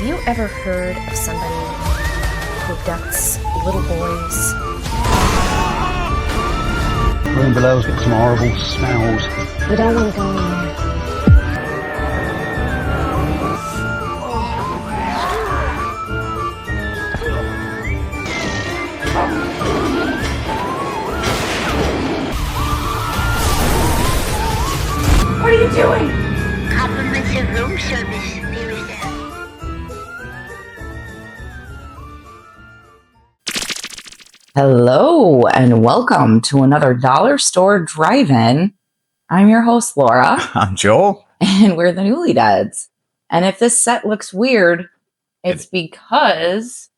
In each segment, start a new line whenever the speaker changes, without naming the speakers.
Have you ever heard of somebody who abducts little boys?
Room below's got some horrible smells.
We don't want to go in there. What are you doing?
Complimentary room service. Here is that.
Hello and welcome to another Dollar Store Drive-In. I'm your host, Laura,
I'm Joel.
and we're the Newly Deads. And if this set looks weird, it's because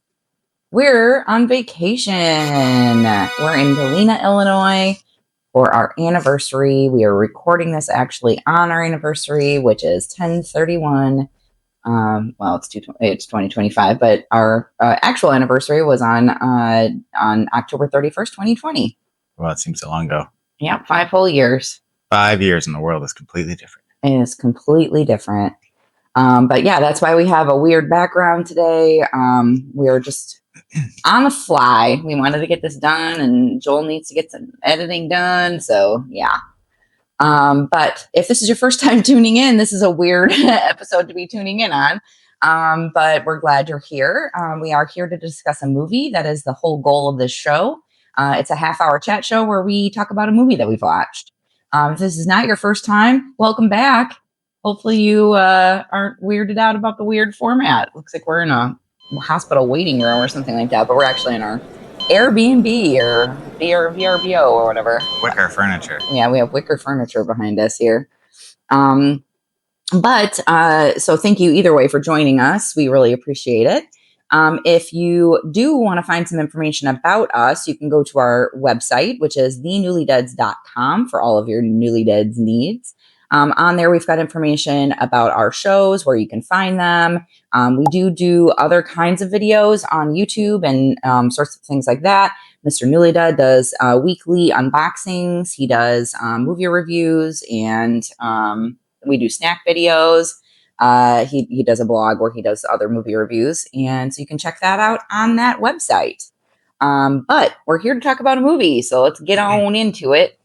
we're on vacation. We're in Galena, Illinois for our anniversary. We are recording this actually on our anniversary, which is 10/31. It's 2025, but our actual anniversary was on October 31st, 2020.
Well, it seems so long ago.
Yeah, 5 whole years.
5 years in the world is completely different.
It is completely different. But yeah, that's why we have a weird background today. We are just on the fly. We wanted to get this done, and Joel needs to get some editing done. So yeah. But if this is your first time tuning in, this is a weird episode to be tuning in on. But we're glad you're here. We are here to discuss a movie. That is the whole goal of this show. It's a half-hour chat show where we talk about a movie that we've watched. If this is not your first time, welcome back. Hopefully you aren't weirded out about the weird format. Looks like we're in a hospital waiting room or something like that, but we're actually in our Airbnb or VRBO or whatever.
Wicker furniture.
Yeah, we have wicker furniture behind us here. So thank you either way for joining us. We really appreciate it. If you do want to find some information about us, you can go to our website, which is thenewlydeads.com for all of your Newly Deads needs. On there, we've got information about our shows, where you can find them. We do other kinds of videos on YouTube and sorts of things like that. Mr. Newly Dead does weekly unboxings. He does movie reviews, and we do snack videos. He does a blog where he does other movie reviews, and so you can check that out on that website. But we're here to talk about a movie, so let's get on into it.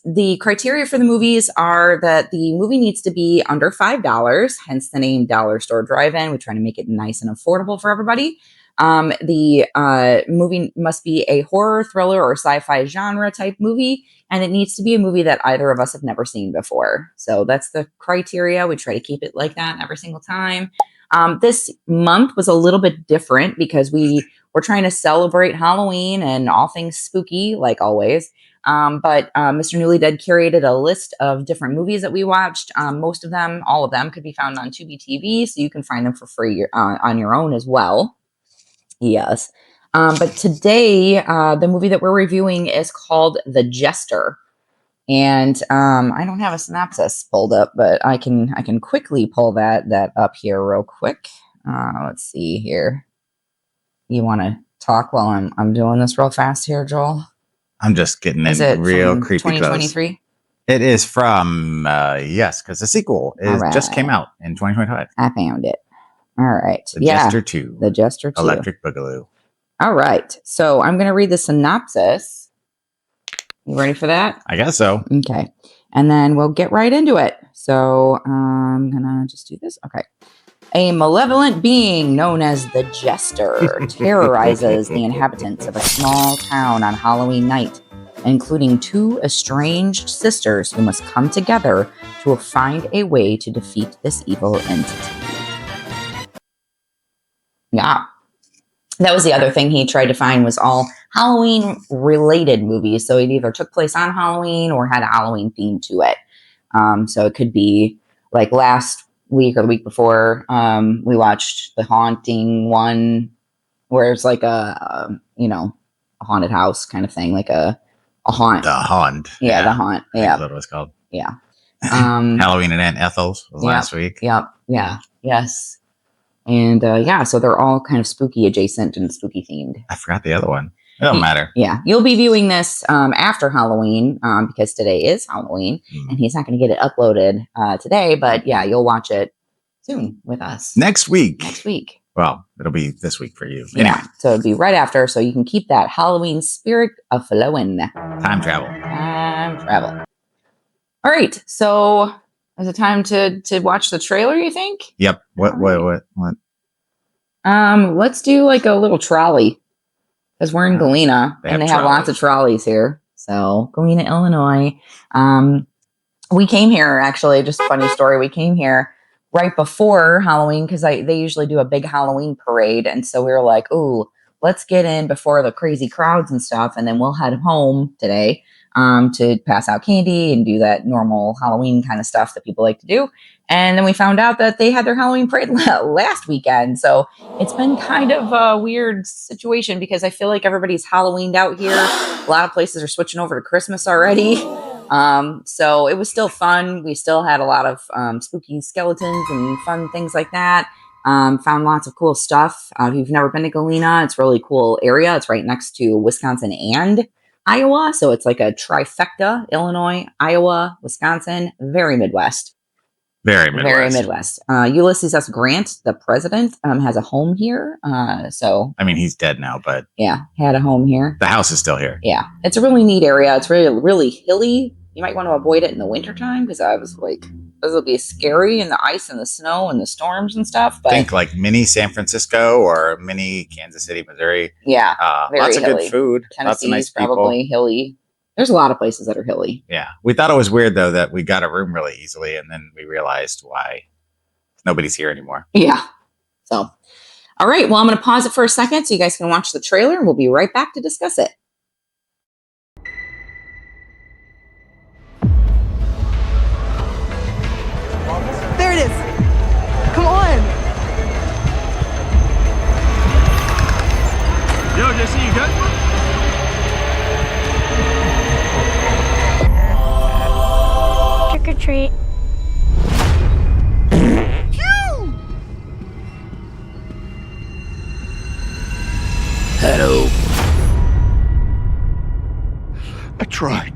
The criteria for the movies are that the movie needs to be under $5, hence the name Dollar Store Drive-In. We try to make it nice and affordable for everybody. The movie must be a horror, thriller, or sci-fi genre type movie, and it needs to be a movie that either of us have never seen before. So that's the criteria. We try to keep it like that every single time. This month was a little bit different because we were trying to celebrate Halloween and all things spooky, like always. But Mr. Newly Dead curated a list of different movies that we watched. Most of them, all of them, could be found on Tubi TV, so you can find them for free on your own as well. Yes. But today, the movie that we're reviewing is called The Jester. And I don't have a synopsis pulled up, but I can quickly pull that up here real quick. Let's see here. You want to talk while I'm doing this real fast here, Joel?
I'm just getting
Is
in
it
real
from
creepy
2023?
close. It is from, yes, because the sequel just came out in 2025.
I found it. All right.
The Jester 2.
The Jester 2.
Electric Boogaloo.
All right. So I'm going to read the synopsis. You ready for that?
I guess so.
Okay. And then we'll get right into it. So I'm going to just do this. Okay. A malevolent being known as the Jester terrorizes the inhabitants of a small town on Halloween night, including 2 estranged sisters who must come together to find a way to defeat this evil entity. Yeah. That was the other thing he tried to find, was all Halloween-related movies. So it either took place on Halloween or had a Halloween theme to it. So it could be like last week or the week before, we watched The Haunting one, where it's like a haunted house kind of thing, like a haunt.
The Haunt.
Yeah, The Haunt. Yeah.
That's what it was called.
Yeah.
Halloween at Aunt Ethel's was last week.
Yep. Yeah. Yes. And so they're all kind of spooky adjacent and spooky themed.
I forgot the other one. It don't matter.
Yeah. You'll be viewing this after Halloween because today is Halloween and he's not going to get it uploaded today. But yeah, you'll watch it as soon with us
next week.
next week.
Well, it'll be this week for you.
Yeah.
Anyway,
So it'll be right after. So you can keep that Halloween spirit a flowing.
time travel.
Time travel. All right. So is it time to watch the trailer, you think?
Yep. What?
Let's do like a little trolley. Because we're in Galena
They
and
have
they have lots of trolleys here. So Galena, Illinois. We came here actually, just a funny story. We came here right before Halloween because they usually do a big Halloween parade. And so we were like, oh, let's get in before the crazy crowds and stuff. And then we'll head home today to pass out candy and do that normal Halloween kind of stuff that people like to do. And then we found out that they had their Halloween parade last weekend. So it's been kind of a weird situation because I feel like everybody's Halloweened out here. A lot of places are switching over to Christmas already. So it was still fun. We still had a lot of spooky skeletons and fun things like that. Found lots of cool stuff. If you've never been to Galena, it's a really cool area. It's right next to Wisconsin and Iowa. So it's like a trifecta: Illinois, Iowa, Wisconsin, very Midwest.
Very Midwest.
Very Midwest. Ulysses S. Grant, the president, has a home here. So
I mean, he's dead now, but
yeah, had a home here.
the house is still here.
Yeah, it's a really neat area. It's really, really hilly. You might want to avoid it in the wintertime because I was like, this will be scary in the ice and the snow and the storms and stuff. But
Think like mini San Francisco or mini Kansas City, Missouri.
yeah, very
Lots of
hilly.
good food. Lots of
Tennessee's
nice people.
probably hilly. There's a lot of places that are hilly.
Yeah. We thought it was weird though that we got a room really easily and then we realized why nobody's here anymore.
Yeah. So, all right. Well, I'm going to pause it for a second so you guys can watch the trailer and we'll be right back to discuss it.
There it is. Come on.
Yo, JC, you good?
Trick or treat.
I tried.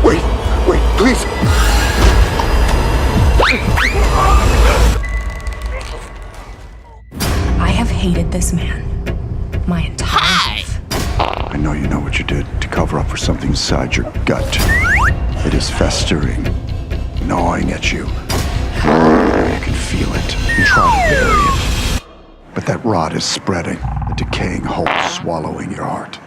Wait, please.
I have hated this man my entire life.
I know you know what you did to cover up for something inside your gut. It is festering, gnawing at you. You can feel it and try to bury it. But that rot is spreading, a decaying hole swallowing your heart.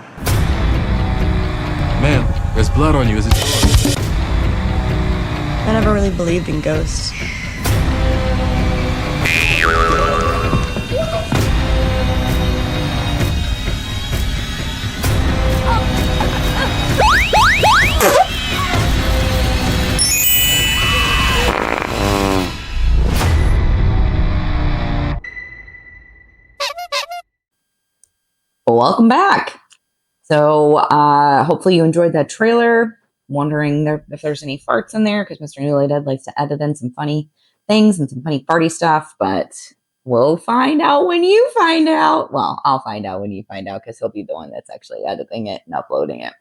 Man, there's blood on you. Is it yours?
I never really believed in ghosts.
Welcome back. So hopefully you enjoyed that trailer. Wondering if there's any farts in there because Mr. Newly Dead likes to edit in some funny things and some funny party stuff, but we'll find out when you find out. Well, I'll find out when you find out because he'll be the one that's actually editing it and uploading it.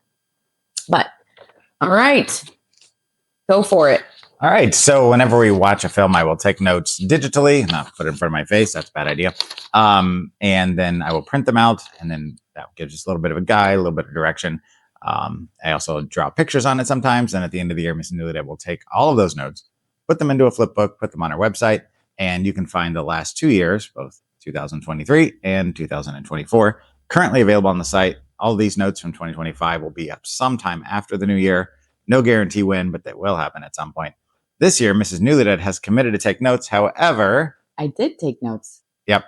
But all right, go for it.
All right. So whenever we watch a film, I will take notes digitally, not put it in front of my face. That's a bad idea. And then I will print them out, and then that gives us a little bit of a guide, a little bit of direction. I also draw pictures on it sometimes. And at the end of the year, Miss Newly Dead will take all of those notes, put them into a flip book, put them on our website, and you can find the last 2 years, both 2023 and 2024, currently available on the site. All of these notes from 2025 will be up sometime after the new year. No guarantee when, but that will happen at some point. This year, Mrs. Newly Dead has committed to take notes. However,
I did take notes.
Yep.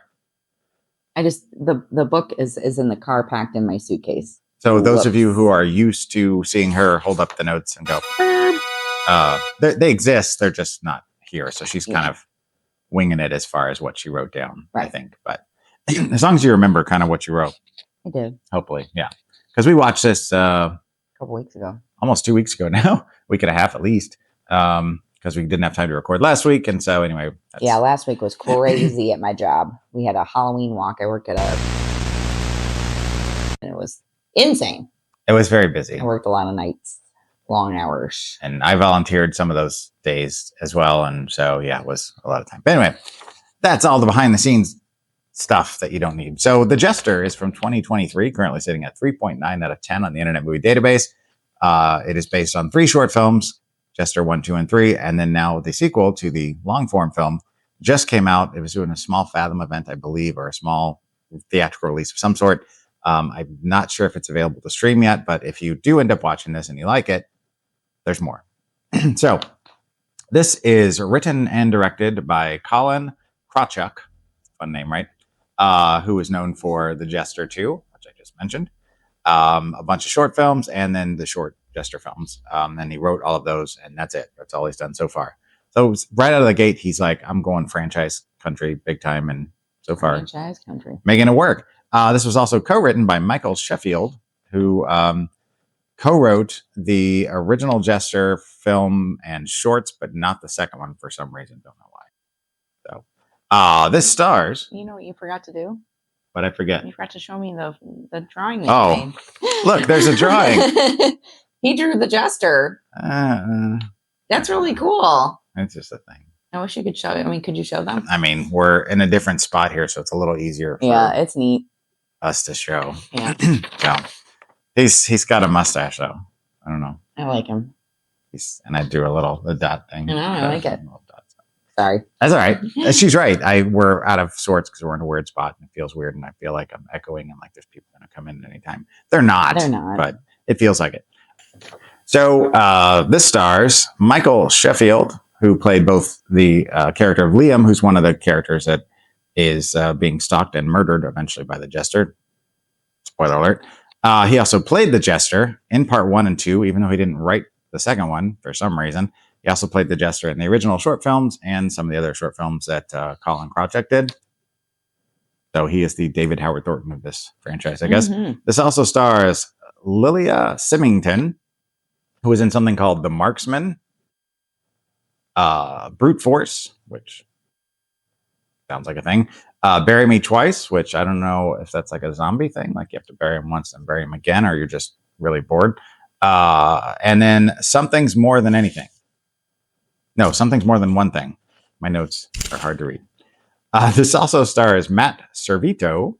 I just the book is in the car packed in my suitcase.
So those of
Whoops.
you who are used to seeing her hold up the notes and go, they exist. They're just not here. So she's kind of winging it as far as what she wrote down, I
Right.
think. But as long as you remember kind of what you wrote,
I did
hopefully. Yeah. Because we watched this
a couple weeks ago.
almost 2 weeks ago now, week and a half at least, because we didn't have time to record last week. And so anyway.
Yeah, last week was crazy at my job. We had a Halloween walk. I worked at and it was insane.
It was very busy.
I worked a lot of nights. long hours.
And I volunteered some of those days as well. And so, yeah, it was a lot of time. But anyway, that's all the behind the scenes stuff that you don't need. So The Jester is from 2023, currently sitting at 3.9 out of 10 on the Internet Movie Database. It is based on 3 short films, Jester 1, 2, and 3. And then now the sequel to the long form film just came out. It was doing a small Fathom event, I believe, or a small theatrical release of some sort. I'm not sure if it's available to stream yet, but if you do end up watching this and you like it, there's more. So this is written and directed by Colin Krawchuk, fun name, right? Who is known for The Jester 2, which I just mentioned, a bunch of short films, and then the short Jester films. And he wrote all of those, and that's it. That's all he's done so far. So right out of the gate, he's like, I'm going franchise country big time, and so far,
Franchise country.
making it work. This was also co-written by Michael Sheffield, who co-wrote the original Jester film and shorts, but not the second one for some reason. Don't know why. So this stars,
You know what you forgot to do?
but I forget.
You forgot to show me the drawing that
Oh,
you made.
look, there's a drawing.
He drew the Jester. That's really cool.
It's just a thing.
I wish you could show it. I mean, could you show them?
I mean, we're in a different spot here, so it's a little easier for
Yeah, it's neat.
us to show.
Yeah,
So he's got a mustache though. I don't know.
I like him.
And I do the dot thing.
I know, I like it.
Little dots.
Sorry.
That's all right. She's right. We're out of sorts because we're in a weird spot and it feels weird, and I feel like I'm echoing and like there's people going to come in anytime. They're not.
They're not.
But it feels like it. So this stars Michael Sheffield, who played both the character of Liam, who's one of the characters that is being stalked and murdered eventually by the Jester. Spoiler alert. He also played the Jester in part 1 and 2, even though he didn't write the second one for some reason. He also played the Jester in the original short films and some of the other short films that Colin Krawchuk did. So he is the David Howard Thornton of this franchise, I guess.
Mhm.
This also stars Lilia Symington, who is in something called The Marksman, Brute Force, which sounds like a thing. Bury Me Twice, which I don't know if that's like a zombie thing, like you have to bury him once and bury him again, or you're just really bored. And then Something's More Than Anything. No, Something's More Than One Thing. My notes are hard to read. This also stars Matt Servito,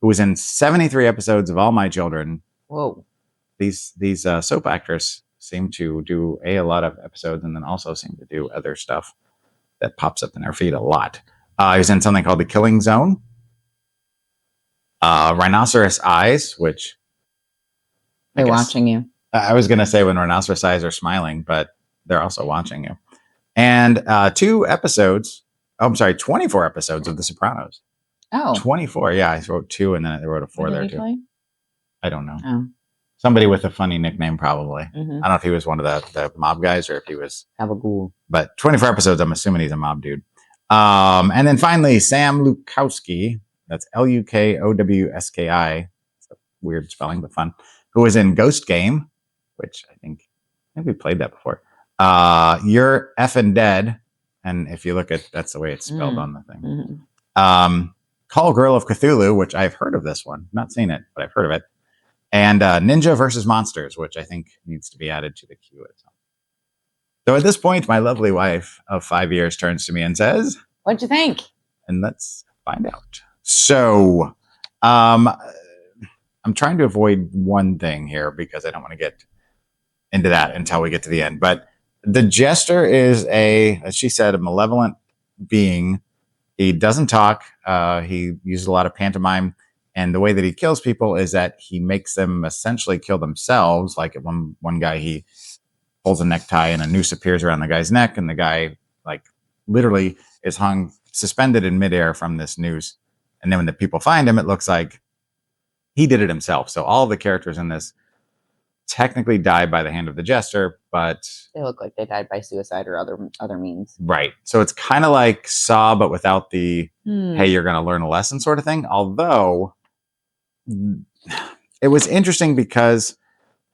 who was in 73 episodes of All My Children.
Whoa.
These soap actors seem to do a lot of episodes, and then also seem to do other stuff that pops up in our feed a lot. He was in something called The Killing Zone, Rhinoceros Eyes, which
They're watching you.
I was going to say when rhinoceros eyes are smiling, but they're also watching you. And 24 episodes of The Sopranos.
Oh.
24. Yeah, I wrote 2 and then I wrote a 4
Who did
there
he
too.
play?
I don't know.
Oh.
Somebody with a funny nickname, probably.
Mhm.
I don't know if he was one of the mob guys or if he was.
Gabagool.
But 24 episodes, I'm assuming he's a mob dude. And then finally, Sam Lukowski. That's Lukowski. It's a weird spelling, but fun. Who was in Ghost Game, which I think we played that before. You're Effin' Dead. And if you look at, that's the way it's spelled on the thing.
Mhm.
Call Girl of Cthulhu, which I've heard of this one. Not seen it, but I've heard of it. And Ninja versus Monsters, which I think needs to be added to the queue at some. So at this point, my lovely wife of 5 years turns to me and says,
What'd you think?
and let's find out. So I'm trying to avoid one thing here because I don't want to get into that until we get to the end. But the Jester is as she said, a malevolent being. He doesn't talk. He uses a lot of pantomime. And the way that he kills people is that he makes them essentially kill themselves. Like at one guy, he pulls a necktie and a noose appears around the guy's neck. And the guy like literally is hung suspended in midair from this noose. And then when the people find him, it looks like he did it himself. So all the characters in this technically died by the hand of the Jester, but
They look like they died by suicide or other means.
right. So it's kind of like Saw, but without the
Hmm.
hey, you're going to learn a lesson sort of thing. Although it was interesting because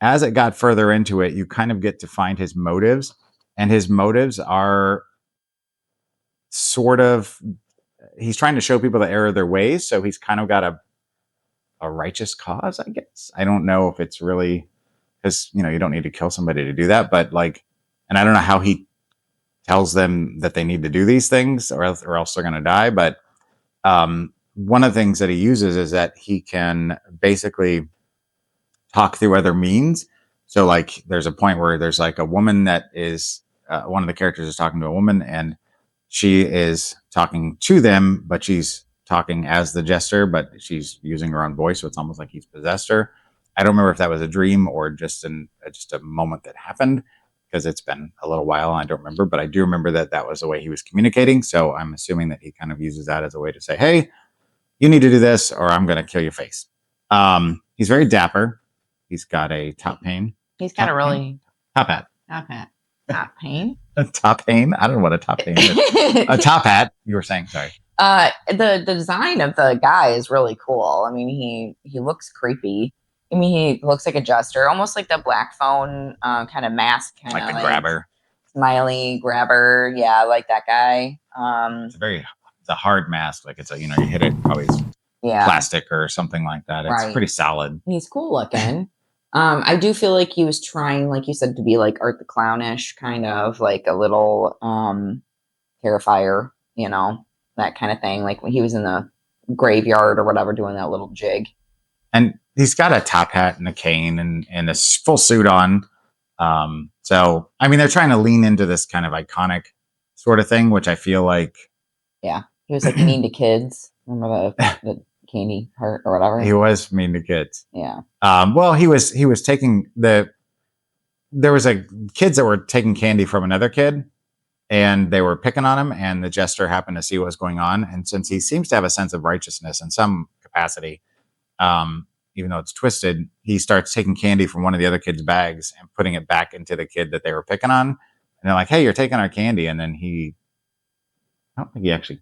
as it got further into it, you kind of get to find his motives, and his motives are sort of, he's trying to show people the error of their ways. So he's kind of got a righteous cause, I guess. I don't know if it's really because you don't need to kill somebody to do that. But like, and I don't know how he tells them that they need to do these things or else they're going to die. But one of the things that he uses is that he can basically talk through other means. So like there's a point where there's like a woman that is one of the characters is talking to a woman and she is talking to them, but she's talking as the jester, but she's using her own voice. So it's almost like he's possessed her. I don't remember if that was a dream or just a moment that happened because it's been a little while and I don't remember, but I do remember that was the way he was communicating. So I'm assuming that he kind of uses that as a way to say, hey, you need to do this or I'm going to kill your face. He's very dapper. He's got a top pane.
He's got a really
top hat.
Top pane.
A top pane? I don't know what a top pane is. A top hat. You were saying, sorry.
The design of the guy is really cool. I mean, he looks creepy. I mean, he looks like a jester, almost like the Black Phone kind of mask, kind of
like the grabber,
smiley grabber. Yeah, I like that guy.
It's a hard mask. Like it's you hit it, probably it's plastic or something like that. It's pretty solid.
He's cool looking. I do feel like he was trying, like you said, to be like Art the Clownish, kind of like a little Terrifier, that kind of thing. Like when he was in the graveyard or whatever, doing that little jig.
And he's got a top hat and a cane and a full suit on. So, I mean, they're trying to lean into this kind of iconic sort of thing, which I feel like.
Yeah. He was like mean to kids. Remember the candy heart or whatever?
He was mean to kids.
Yeah.
Well, he was taking there was kids that were taking candy from another kid and they were picking on him and the jester happened to see what was going on. And since he seems to have a sense of righteousness in some capacity, even though it's twisted, he starts taking candy from one of the other kids' bags and putting it back into the kid that they were picking on. And they're like, hey, you're taking our candy. And then I don't think he actually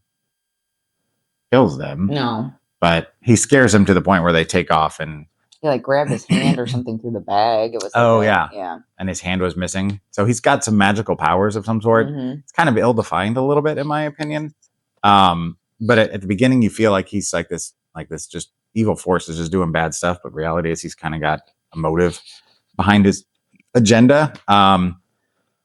kills them.
No.
But he scares them to the point where they take off and
he like grabbed his hand or something through the bag. It was
yeah. And his hand was missing. So he's got some magical powers of some sort.
Mm-hmm.
It's kind of ill-defined a little bit, in my opinion. But at the beginning, you feel like he's like this just evil force is just doing bad stuff. But reality is he's kind of got a motive behind his agenda.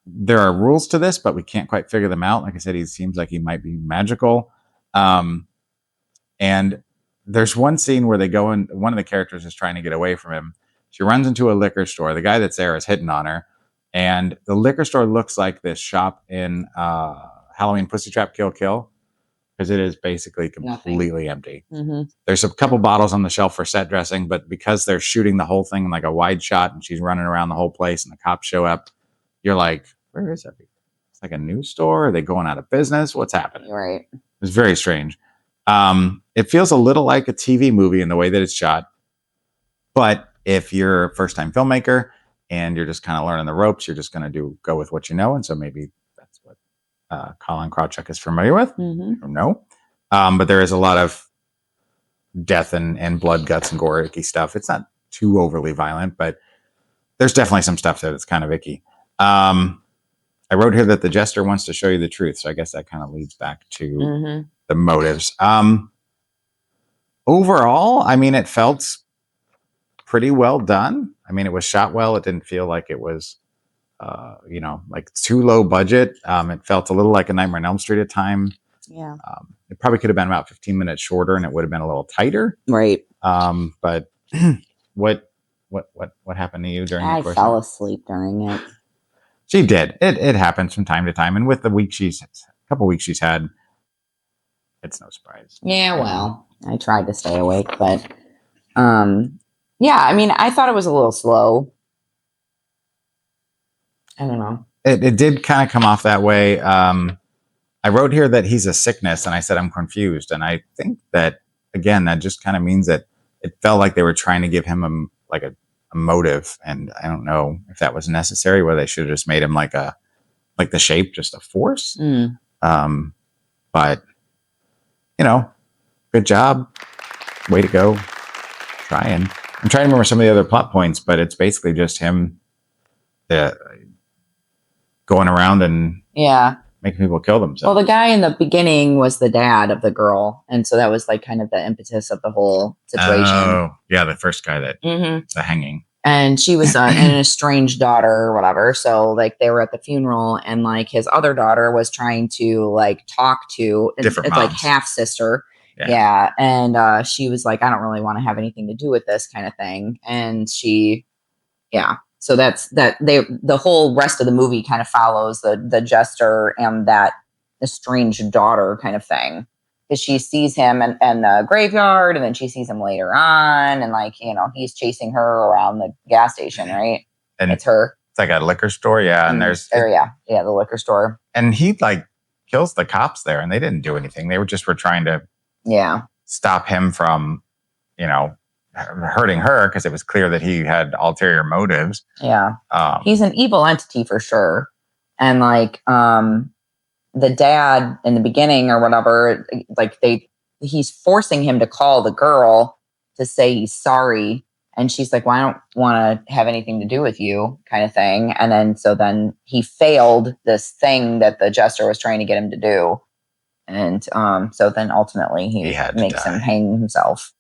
There are rules to this, but we can't quite figure them out. Like I said, he seems like he might be magical. And there's one scene where they go in, one of the characters is trying to get away from him. She runs into a liquor store. The guy that's there is hitting on her. And the liquor store looks like this shop in Halloween Pussy Trap Kill Kill. Because it is basically completely empty.
Mm-hmm.
There's a couple bottles on the shelf for set dressing, but because they're shooting the whole thing in like a wide shot and she's running around the whole place and the cops show up, you're like, where is everything? It's like a news store. Are they going out of business? What's happening?
Right.
It's very strange. It feels a little like a TV movie in the way that it's shot. But if you're a first-time filmmaker and you're just kind of learning the ropes, you're just going to go with what you know. And so maybe that's what Colin Krawcheck is familiar with.
Mm-hmm.
I don't know. But there is a lot of death and blood, guts, and gore, icky stuff. It's not too overly violent, but there's definitely some stuff there that's kind of icky. I wrote here that the jester wants to show you the truth. So I guess that kind of leads back to the motives. Overall, I mean, it felt pretty well done. I mean, it was shot well. It didn't feel like it was, like too low budget. It felt a little like a Nightmare on Elm Street at time.
Yeah.
It probably could have been about 15 minutes shorter and it would have been a little tighter.
Right.
But what happened to you during the course?
I fell asleep during it.
She did. It happens from time to time. And with the couple weeks she's had, it's no surprise.
Yeah, well, I tried to stay awake, but yeah, I mean, I thought it was a little slow. I don't know.
It did kind of come off that way. I wrote here that he's a sickness, and I said I'm confused. And I think that, again, that just kind of means that it felt like they were trying to give him a motive. And I don't know if that was necessary, whether they should have just made him like the Shape, just a force. But, good job. Way to go. Trying. I'm trying to remember some of the other plot points, but it's basically just him going around and making people kill themselves.
Well, the guy in the beginning was the dad of the girl, and so that was like kind of the impetus of the whole situation.
Oh, yeah, the first guy that the hanging.
and she was an estranged daughter or whatever. So like they were at the funeral, and like his other daughter was trying to like talk to
Different
it's like
moms.
half sister.
Yeah.
Yeah. And she was like, I don't really want to have anything to do with this kind of thing. And so the whole rest of the movie kind of follows the jester and that estranged daughter kind of thing. Because she sees him in the graveyard, and then she sees him later on, and like, he's chasing her around the gas station, right?
And
It's her.
it's like a liquor store, yeah. And there's
the liquor store.
and he like kills the cops there, and they didn't do anything. They were trying to stop him from, hurting her, because it was clear that he had ulterior motives.
Yeah. He's an evil entity for sure. And like the dad in the beginning or whatever, like he's forcing him to call the girl to say he's sorry. And she's like, well, I don't want to have anything to do with you, kind of thing. And then he failed this thing that the jester was trying to get him to do. And so then ultimately he makes him hang himself.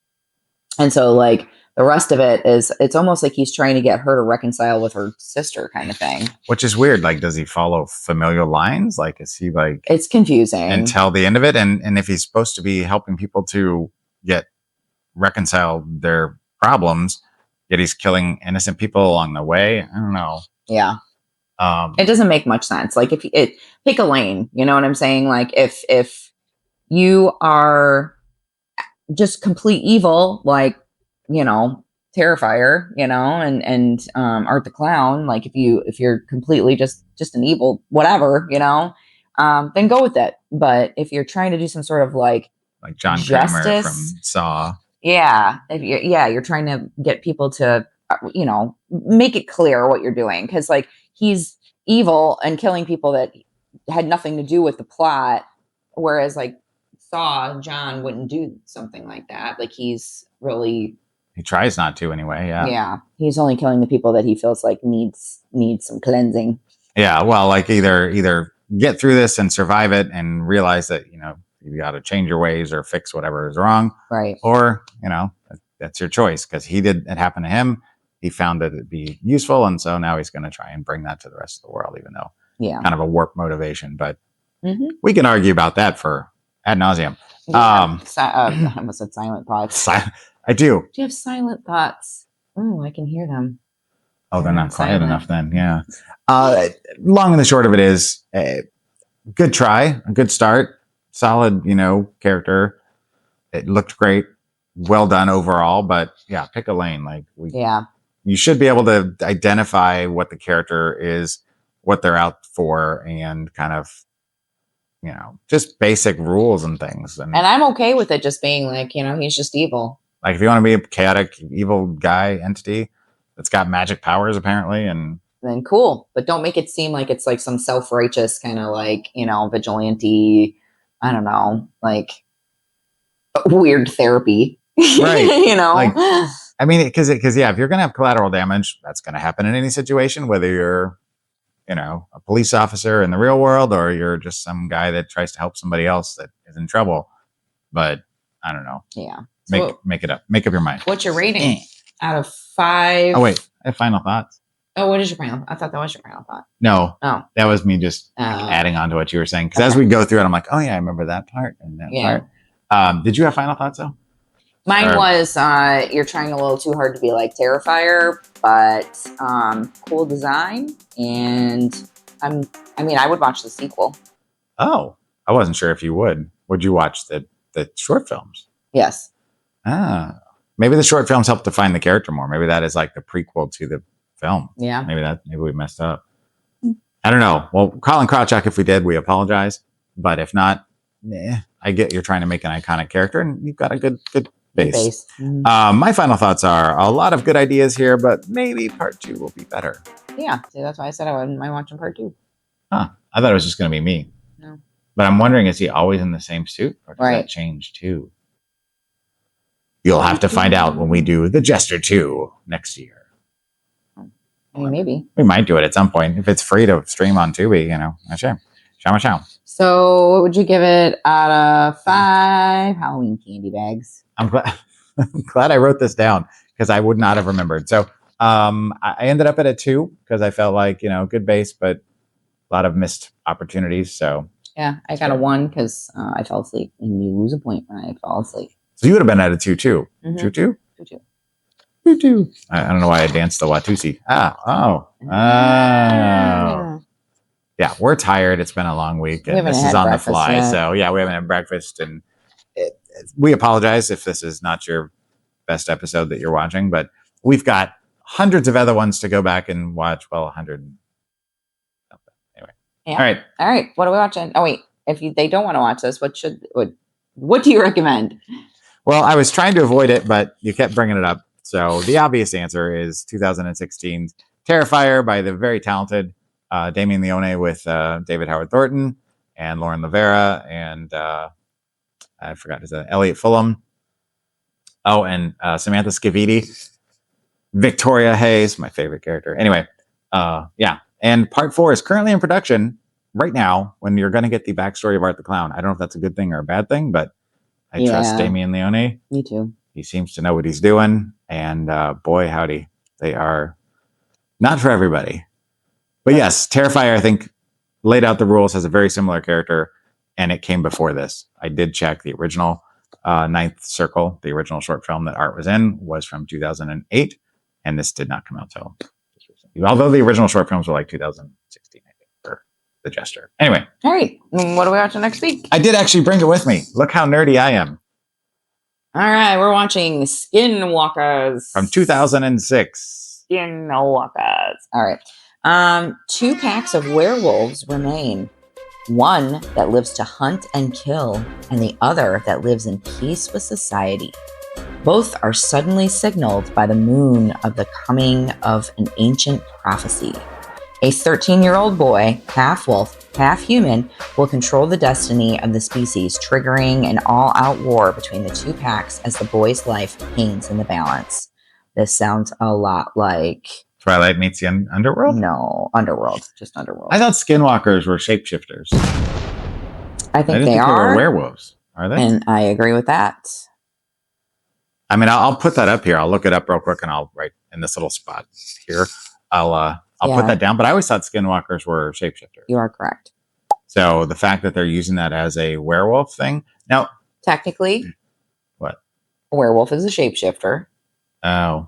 And so like the rest of it is, it's almost like he's trying to get her to reconcile with her sister, kind of thing.
Which is weird. Like, does he follow familial lines? Like, is he like...
It's confusing.
Until the end of it. And if he's supposed to be helping people to reconcile their problems, yet he's killing innocent people along the way. I don't know.
Yeah. It doesn't make much sense. Like pick a lane, you know what I'm saying? Like if you are just complete evil, like, Terrifier, and Art the Clown, like if you're completely just an evil whatever, then go with it. But if you're trying to do some sort of like
John Kramer from Saw,
you're trying to get people to make it clear what you're doing, because like he's evil and killing people that had nothing to do with the plot, whereas like Saw, John wouldn't do something like that. Like he
tries not to anyway.
Yeah. He's only killing the people that he feels like needs some cleansing.
Yeah. Well, like either get through this and survive it and realize that, you got to change your ways or fix whatever is wrong.
Right.
Or, that's your choice, because it happened to him. He found that it'd be useful. And so now he's going to try and bring that to the rest of the world, even though kind of a warped motivation. But we can argue about that for ad nauseum.
I almost said silent thoughts.
I do.
Do you have silent thoughts? Oh, I can hear them.
Oh, they're not quiet enough then. Yeah. Long and the short of it is good try, a good start, solid, character. It looked great. Well done overall, but pick a lane. Like you should be able to identify what the character is, what they're out for, and kind of, just basic rules and things. And
I'm okay with it just being like, he's just evil.
Like if you want to be a chaotic, evil guy entity that's got magic powers apparently, and
then cool, but don't make it seem like it's like some self-righteous kind of like, vigilante, I don't know, like weird therapy.
Right.
Like,
I mean, because if you're going to have collateral damage, that's going to happen in any situation, whether you're, a police officer in the real world or you're just some guy that tries to help somebody else that is in trouble. But I don't know.
Yeah.
Make it up. Make up your mind.
What's your rating out of 5?
Oh, wait. I have final thoughts.
Oh, what is your final? I thought that was your final thought.
No.
Oh.
That was me just adding on to what you were saying. Because as we go through it, I'm like, oh, yeah, I remember that part and that part. Did you have final thoughts, though?
Mine was you're trying a little too hard to be like Terrifier, but cool design. And I would watch the sequel.
Oh, I wasn't sure if you would. Would you watch the short films?
Yes.
Maybe the short films help define the character more. Maybe that is like the prequel to the film.
Yeah.
Maybe we messed up. I don't know. Well, Colin Krawchuk, if we did, we apologize. But if not, I get you're trying to make an iconic character, and you've got a good base.
Mm-hmm.
My final thoughts are a lot of good ideas here, but maybe part 2 will be better.
Yeah. See, that's why I said I wouldn't mind watching part 2.
Huh. I thought it was just going to be me.
No.
But I'm wondering, is he always in the same suit? Or does that change too? You'll have to find out when we do The Jester 2 next year.
I mean, maybe.
We might do it at some point. If it's free to stream on Tubi, sure. Ciao.
So what would you give it out of 5 Halloween candy bags?
I'm glad I wrote this down because I would not have remembered. So I ended up at a 2 because I felt like, good base, but a lot of missed opportunities. So
Yeah, I got a 1 because I fell asleep, and you lose a point when I fall asleep.
you would have been at a 2 too.
Mhm.
2-2?
2-2.
2-2. I don't know why I danced the Watusi. Yeah, we're tired. It's been a long week,
We
and
haven't
this
had
is on the
breakfast
fly.
yet.
So yeah, we haven't had breakfast, and we apologize if this is not your best episode that you're watching, but we've got hundreds of other ones to go back and watch. Well, 100. Anyway,
Yeah.
all right.
All right, what are we watching? Oh wait, if they don't want to watch this, what do you recommend?
Well, I was trying to avoid it, but you kept bringing it up. So the obvious answer is 2016's Terrifier by the very talented Damien Leone with David Howard Thornton and Lauren Rivera and I forgot his Elliot Fulham. Oh, and Samantha Scavidi, Victoria Hayes, my favorite character. Anyway, yeah. And part 4 is currently in production right now. When you're going to get the backstory of Art the Clown, I don't know if that's a good thing or a bad thing, but I trust Damien Leone.
Me too.
He seems to know what he's doing, and boy, howdy, they are not for everybody. But yes, Terrifier, I think, laid out the rules, has a very similar character, and it came before this. I did check the original Ninth Circle, the original short film that Art was in, was from 2008, and this did not come out till just recently. Although the original short films were like 2016, I think, for The Jester. Anyway.
All right, what are we watching next week?
I did actually bring it with me. Look how nerdy I am.
All right, we're watching Skinwalkers.
From 2006.
Skinwalkers. All right. 2 packs of werewolves remain. One that lives to hunt and kill, and the other that lives in peace with society. Both are suddenly signaled by the moon of the coming of an ancient prophecy. A 13-year-old boy, half wolf, half human, will control the destiny of the species, triggering an all-out war between the 2 packs as the boy's life hangs in the balance. This sounds a lot like...
Twilight meets the Underworld?
No, Underworld. Just Underworld.
I thought skinwalkers were shapeshifters.
I think
didn't
they
think
are.
were werewolves. Are they?
And I agree with that.
I mean, I'll put that up here. I'll look it up real quick, and I'll write in this little spot here. I'll
Yeah.
put that down. But I always thought skinwalkers were shapeshifters.
You are correct.
So the fact that they're using that as a werewolf thing now,
Technically,
what?
a werewolf is a shapeshifter.
Oh,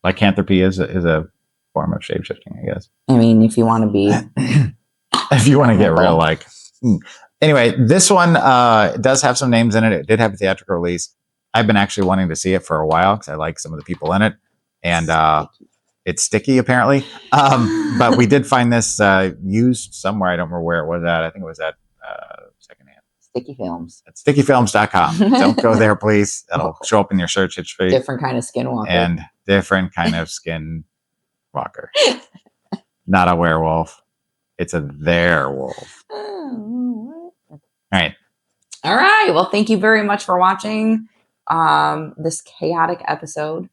lycanthropy is a form of shapeshifting, I guess.
I mean, if you want to be...
If you want to get real, like. Anyway, this one does have some names in it. It did have a theatrical release. I've been actually wanting to see it for a while because I like some of the people in it, and it's sticky apparently. But we did find this used somewhere. I don't remember where it was at. I think it was at secondhand.
Sticky Films.
At stickyfilms.com. Don't go there, please. That'll show up in your search history.
Different kind of skinwalker.
And different kind of skin walker. Not a werewolf. It's a their wolf. All right.
All right. Well, thank you very much for watching this chaotic episode.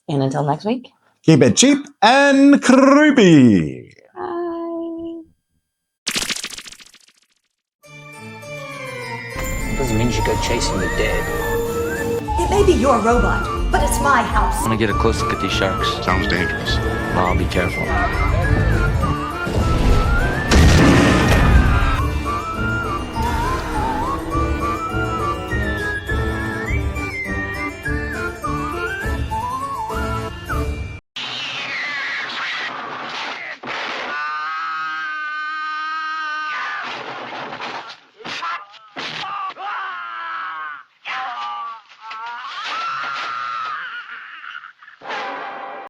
And until next week.
Keep it cheap and creepy.
Bye.
Doesn't mean you go chasing the dead.
It may be your robot, but it's my house.
I want to get a close look at these sharks.
Sounds dangerous.
Well, I'll be careful.